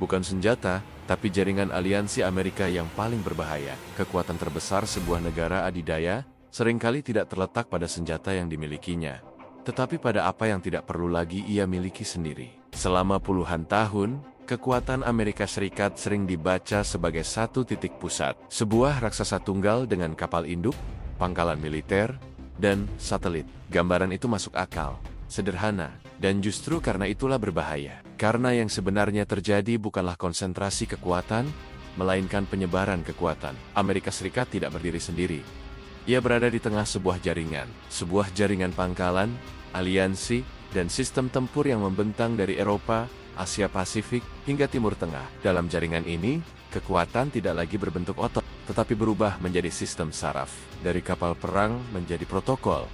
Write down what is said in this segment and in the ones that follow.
Bukan senjata, tapi jaringan aliansi Amerika yang paling berbahaya. Kekuatan terbesar sebuah negara adidaya seringkali tidak terletak pada senjata yang dimilikinya, tetapi pada apa yang tidak perlu lagi ia miliki sendiri. Selama puluhan tahun, kekuatan Amerika Serikat sering dibaca sebagai satu titik pusat. Sebuah raksasa tunggal dengan kapal induk, pangkalan militer, dan satelit. Gambaran itu masuk akal, sederhana, dan justru karena itulah berbahaya. Karena yang sebenarnya terjadi bukanlah konsentrasi kekuatan, melainkan penyebaran kekuatan. Amerika Serikat tidak berdiri sendiri. Ia berada di tengah sebuah jaringan pangkalan, aliansi, dan sistem tempur yang membentang dari Eropa, Asia Pasifik, hingga Timur Tengah. Dalam jaringan ini, kekuatan tidak lagi berbentuk otot, tetapi berubah menjadi sistem saraf. Dari kapal perang menjadi protokol,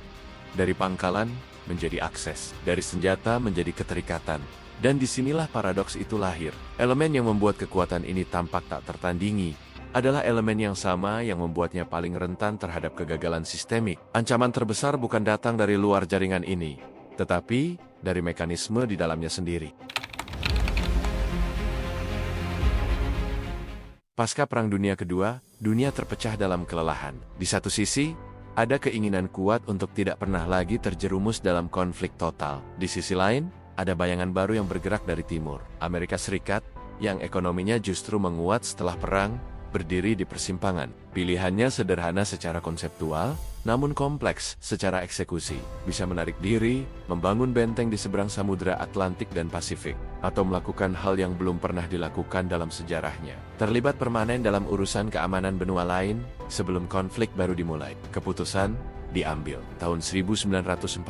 dari pangkalan menjadi akses, dari senjata menjadi keterikatan. Dan disinilah paradoks itu lahir. Elemen yang membuat kekuatan ini tampak tak tertandingi adalah elemen yang sama yang membuatnya paling rentan terhadap kegagalan sistemik. Ancaman terbesar bukan datang dari luar jaringan ini, tetapi dari mekanisme di dalamnya sendiri. Pasca Perang Dunia Kedua, dunia terpecah dalam kelelahan. Di satu sisi, ada keinginan kuat untuk tidak pernah lagi terjerumus dalam konflik total. Di sisi lain, ada bayangan baru yang bergerak dari timur. Amerika Serikat, yang ekonominya justru menguat setelah perang, berdiri di persimpangan. Pilihannya sederhana secara konseptual, namun kompleks secara eksekusi. Bisa menarik diri, membangun benteng di seberang Samudra Atlantik dan Pasifik, atau melakukan hal yang belum pernah dilakukan dalam sejarahnya. Terlibat permanen dalam urusan keamanan benua lain sebelum konflik baru dimulai. Keputusan diambil. Tahun 1949,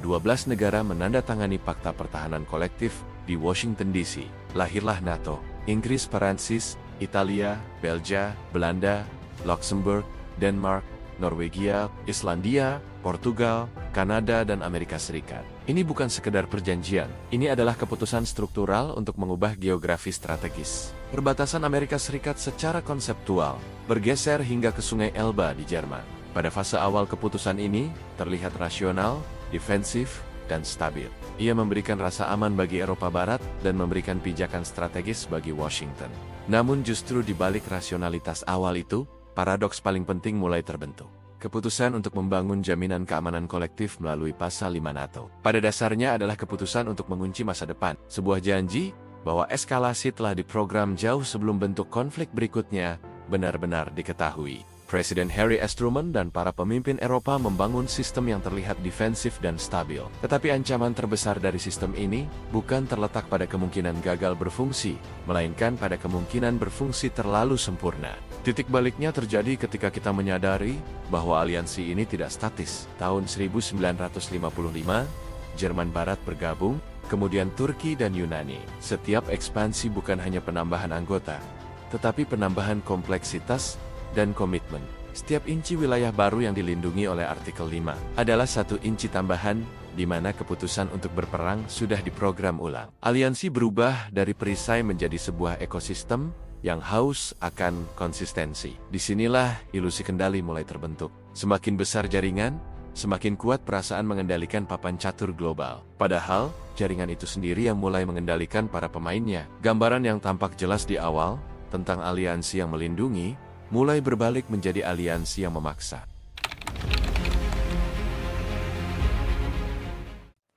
12 negara menandatangani Fakta Pertahanan Kolektif di Washington DC. Lahirlah NATO. Inggris, Perancis, Italia, Belgia, Belanda, Luxembourg, Denmark, Norwegia, Islandia, Portugal, Kanada, dan Amerika Serikat. Ini bukan sekedar perjanjian, ini adalah keputusan struktural untuk mengubah geografi strategis. Perbatasan Amerika Serikat secara konseptual bergeser hingga ke Sungai Elba di Jerman. Pada fase awal keputusan ini, terlihat rasional, defensif, dan stabil. Ia memberikan rasa aman bagi Eropa Barat dan memberikan pijakan strategis bagi Washington. Namun justru di balik rasionalitas awal itu, paradoks paling penting mulai terbentuk. Keputusan untuk membangun jaminan keamanan kolektif melalui Pasal 5 NATO. Pada dasarnya adalah keputusan untuk mengunci masa depan. Sebuah janji bahwa eskalasi telah diprogram jauh sebelum bentuk konflik berikutnya benar-benar diketahui. Presiden Harry S. Truman dan para pemimpin Eropa membangun sistem yang terlihat defensif dan stabil. Tetapi ancaman terbesar dari sistem ini bukan terletak pada kemungkinan gagal berfungsi, melainkan pada kemungkinan berfungsi terlalu sempurna. Titik baliknya terjadi ketika kita menyadari bahwa aliansi ini tidak statis. Tahun 1955, Jerman Barat bergabung, kemudian Turki dan Yunani. Setiap ekspansi bukan hanya penambahan anggota, tetapi penambahan kompleksitas dan komitmen. Setiap inci wilayah baru yang dilindungi oleh Artikel 5 adalah 1 inci tambahan di mana keputusan untuk berperang sudah diprogram ulang. Aliansi berubah dari perisai menjadi sebuah ekosistem yang haus akan konsistensi. Disinilah ilusi kendali mulai terbentuk. Semakin besar jaringan, semakin kuat perasaan mengendalikan papan catur global. Padahal, jaringan itu sendiri yang mulai mengendalikan para pemainnya. Gambaran yang tampak jelas di awal tentang aliansi yang melindungi mulai berbalik menjadi aliansi yang memaksa.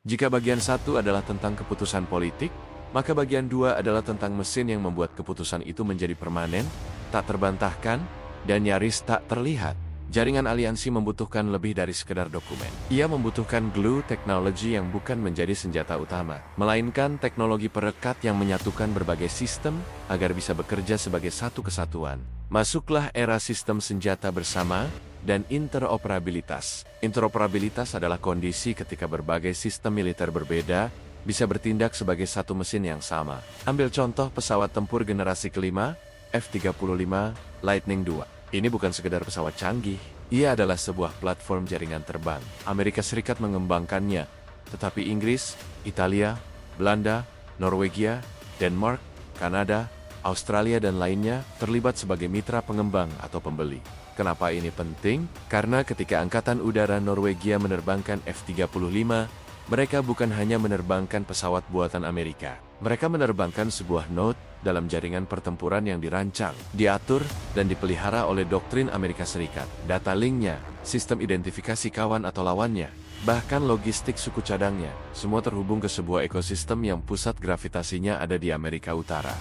Jika bagian 1 adalah tentang keputusan politik, maka bagian 2 adalah tentang mesin yang membuat keputusan itu menjadi permanen, tak terbantahkan, dan nyaris tak terlihat. Jaringan aliansi membutuhkan lebih dari sekedar dokumen. Ia membutuhkan glue teknologi yang bukan menjadi senjata utama, melainkan teknologi perekat yang menyatukan berbagai sistem agar bisa bekerja sebagai satu kesatuan. Masuklah era sistem senjata bersama dan interoperabilitas. Interoperabilitas adalah kondisi ketika berbagai sistem militer berbeda bisa bertindak sebagai satu mesin yang sama. Ambil contoh pesawat tempur generasi kelima, F-35 Lightning II. Ini bukan sekedar pesawat canggih, ia adalah sebuah platform jaringan terbang. Amerika Serikat mengembangkannya, tetapi Inggris, Italia, Belanda, Norwegia, Denmark, Kanada, Australia dan lainnya terlibat sebagai mitra pengembang atau pembeli. Kenapa ini penting? Karena ketika Angkatan Udara Norwegia menerbangkan F-35, mereka bukan hanya menerbangkan pesawat buatan Amerika. Mereka menerbangkan sebuah node dalam jaringan pertempuran yang dirancang, diatur, dan dipelihara oleh doktrin Amerika Serikat. Data linknya, sistem identifikasi kawan atau lawannya, bahkan logistik suku cadangnya, semua terhubung ke sebuah ekosistem yang pusat gravitasinya ada di Amerika Utara.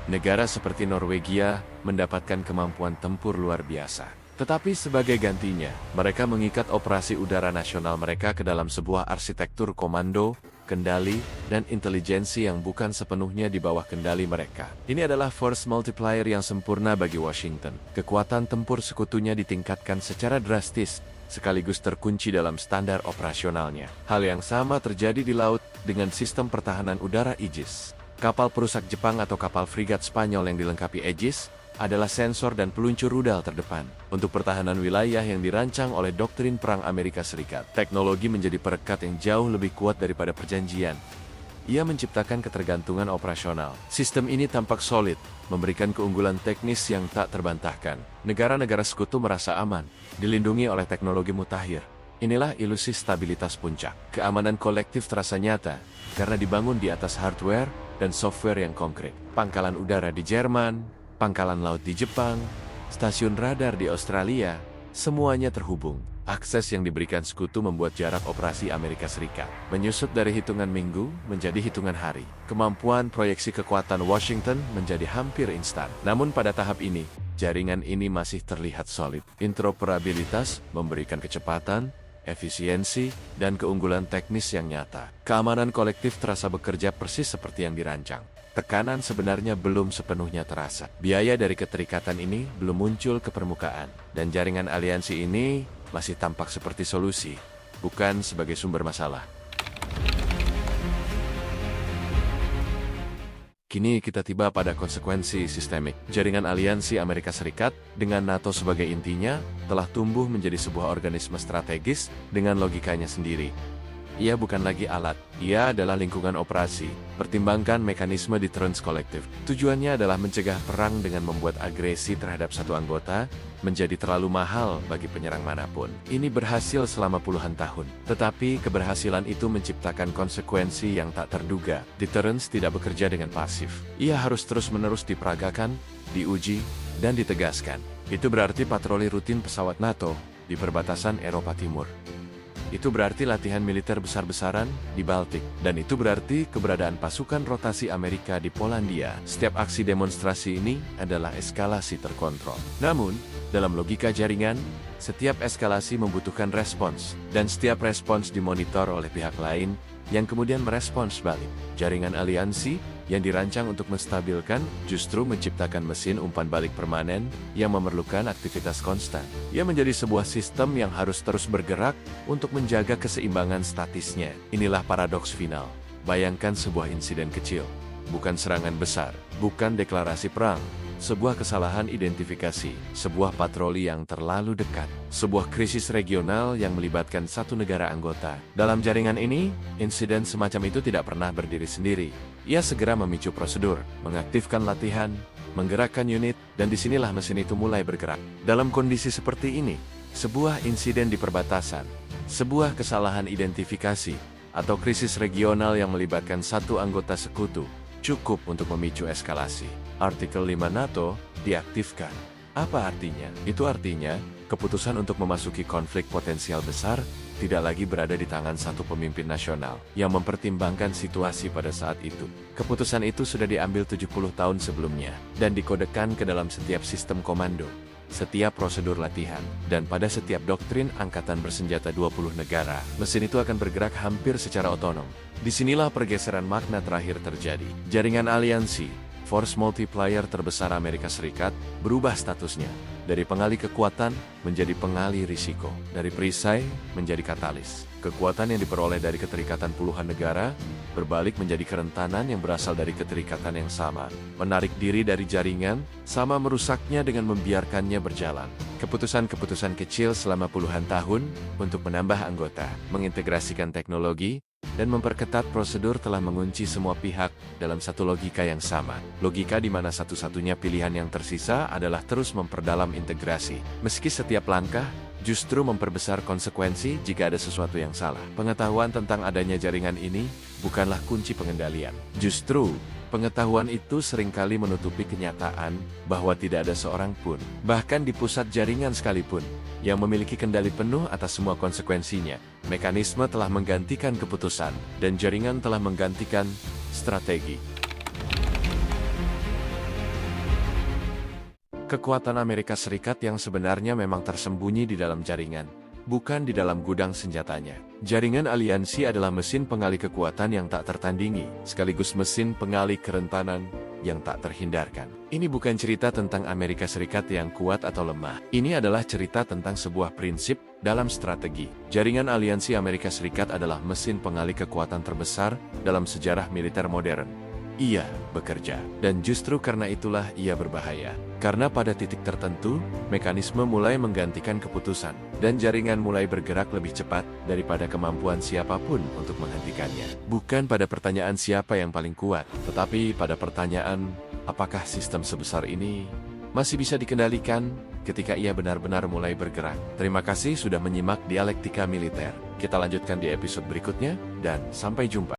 Negara seperti Norwegia mendapatkan kemampuan tempur luar biasa. Tetapi sebagai gantinya, mereka mengikat operasi udara nasional mereka ke dalam sebuah arsitektur komando, kendali, dan intelijensi yang bukan sepenuhnya di bawah kendali mereka. Ini adalah force multiplier yang sempurna bagi Washington. Kekuatan tempur sekutunya ditingkatkan secara drastis, sekaligus terkunci dalam standar operasionalnya. Hal yang sama terjadi di laut dengan sistem pertahanan udara Aegis. Kapal perusak Jepang atau kapal frigat Spanyol yang dilengkapi Aegis adalah sensor dan peluncur rudal terdepan untuk pertahanan wilayah yang dirancang oleh doktrin perang Amerika Serikat. Teknologi menjadi perekat yang jauh lebih kuat daripada perjanjian. Ia menciptakan ketergantungan operasional. Sistem ini tampak solid, memberikan keunggulan teknis yang tak terbantahkan. Negara-negara sekutu merasa aman, dilindungi oleh teknologi mutakhir. Inilah ilusi stabilitas puncak. Keamanan kolektif terasa nyata karena dibangun di atas hardware dan software yang konkret. Pangkalan udara di Jerman, pangkalan laut di Jepang, stasiun radar di Australia, semuanya terhubung. Akses yang diberikan sekutu membuat jarak operasi Amerika Serikat menyusut dari hitungan minggu menjadi hitungan hari. Kemampuan proyeksi kekuatan Washington menjadi hampir instan. Namun pada tahap ini, jaringan ini masih terlihat solid. Interoperabilitas memberikan kecepatan, efisiensi, dan keunggulan teknis yang nyata. Keamanan kolektif terasa bekerja persis seperti yang dirancang. Tekanan sebenarnya belum sepenuhnya terasa. Biaya dari keterikatan ini belum muncul ke permukaan. Dan jaringan aliansi ini masih tampak seperti solusi, bukan sebagai sumber masalah. Kini kita tiba pada konsekuensi sistemik. Jaringan aliansi Amerika Serikat dengan NATO sebagai intinya telah tumbuh menjadi sebuah organisme strategis dengan logikanya sendiri. Ia bukan lagi alat, ia adalah lingkungan operasi. Pertimbangkan mekanisme deterrence kolektif. Tujuannya adalah mencegah perang dengan membuat agresi terhadap satu anggota menjadi terlalu mahal bagi penyerang manapun. Ini berhasil selama puluhan tahun. Tetapi keberhasilan itu menciptakan konsekuensi yang tak terduga. Deterrence tidak bekerja dengan pasif. Ia harus terus-menerus diperagakan, diuji, dan ditegaskan. Itu berarti patroli rutin pesawat NATO di perbatasan Eropa Timur. Itu berarti latihan militer besar-besaran di Baltik. Dan itu berarti keberadaan pasukan rotasi Amerika di Polandia. Setiap aksi demonstrasi ini adalah eskalasi terkontrol. Namun, dalam logika jaringan, setiap eskalasi membutuhkan respons. Dan setiap respons dimonitor oleh pihak lain yang kemudian merespons balik. Jaringan aliansi yang dirancang untuk menstabilkan justru menciptakan mesin umpan balik permanen yang memerlukan aktivitas konstan. Ia menjadi sebuah sistem yang harus terus bergerak untuk menjaga keseimbangan statisnya. Inilah paradoks final. Bayangkan sebuah insiden kecil, bukan serangan besar, bukan deklarasi perang, sebuah kesalahan identifikasi, sebuah patroli yang terlalu dekat, sebuah krisis regional yang melibatkan satu negara anggota. Dalam jaringan ini, insiden semacam itu tidak pernah berdiri sendiri. Ia segera memicu prosedur, mengaktifkan latihan, menggerakkan unit, dan disinilah mesin itu mulai bergerak. Dalam kondisi seperti ini, sebuah insiden di perbatasan, sebuah kesalahan identifikasi, atau krisis regional yang melibatkan satu anggota sekutu, cukup untuk memicu eskalasi. Artikel 5 NATO diaktifkan. Apa artinya? Itu artinya, keputusan untuk memasuki konflik potensial besar tidak lagi berada di tangan satu pemimpin nasional yang mempertimbangkan situasi pada saat itu. Keputusan itu sudah diambil 70 tahun sebelumnya dan dikodekan ke dalam setiap sistem komando, setiap prosedur latihan, dan pada setiap doktrin angkatan bersenjata 20 negara. Mesin itu akan bergerak hampir secara otonom. Disinilah pergeseran makna terakhir terjadi. Jaringan aliansi, force multiplier terbesar Amerika Serikat, berubah statusnya. Dari pengalih kekuatan menjadi pengalih risiko. Dari perisai menjadi katalis. Kekuatan yang diperoleh dari keterikatan puluhan negara berbalik menjadi kerentanan yang berasal dari keterikatan yang sama. Menarik diri dari jaringan, sama merusaknya dengan membiarkannya berjalan. Keputusan-keputusan kecil selama puluhan tahun untuk menambah anggota, mengintegrasikan teknologi, dan memperketat prosedur telah mengunci semua pihak dalam satu logika yang sama. Logika di mana satu-satunya pilihan yang tersisa adalah terus memperdalam integrasi. Meski setiap langkah justru memperbesar konsekuensi jika ada sesuatu yang salah. Pengetahuan tentang adanya jaringan ini bukanlah kunci pengendalian. Justru, pengetahuan itu seringkali menutupi kenyataan bahwa tidak ada seorang pun, bahkan di pusat jaringan sekalipun, yang memiliki kendali penuh atas semua konsekuensinya. Mekanisme telah menggantikan keputusan, dan jaringan telah menggantikan strategi. Kekuatan Amerika Serikat yang sebenarnya memang tersembunyi di dalam jaringan, bukan di dalam gudang senjatanya. Jaringan aliansi adalah mesin pengalih kekuatan yang tak tertandingi, sekaligus mesin pengalih kerentanan yang tak terhindarkan. Ini bukan cerita tentang Amerika Serikat yang kuat atau lemah. Ini adalah cerita tentang sebuah prinsip dalam strategi. Jaringan aliansi Amerika Serikat adalah mesin pengalih kekuatan terbesar dalam sejarah militer modern. Ia bekerja, dan justru karena itulah ia berbahaya. Karena pada titik tertentu, mekanisme mulai menggantikan keputusan, dan jaringan mulai bergerak lebih cepat daripada kemampuan siapapun untuk menghentikannya. Bukan pada pertanyaan siapa yang paling kuat, tetapi pada pertanyaan, apakah sistem sebesar ini masih bisa dikendalikan ketika ia benar-benar mulai bergerak. Terima kasih sudah menyimak Dialektika Militer. Kita lanjutkan di episode berikutnya, dan sampai jumpa.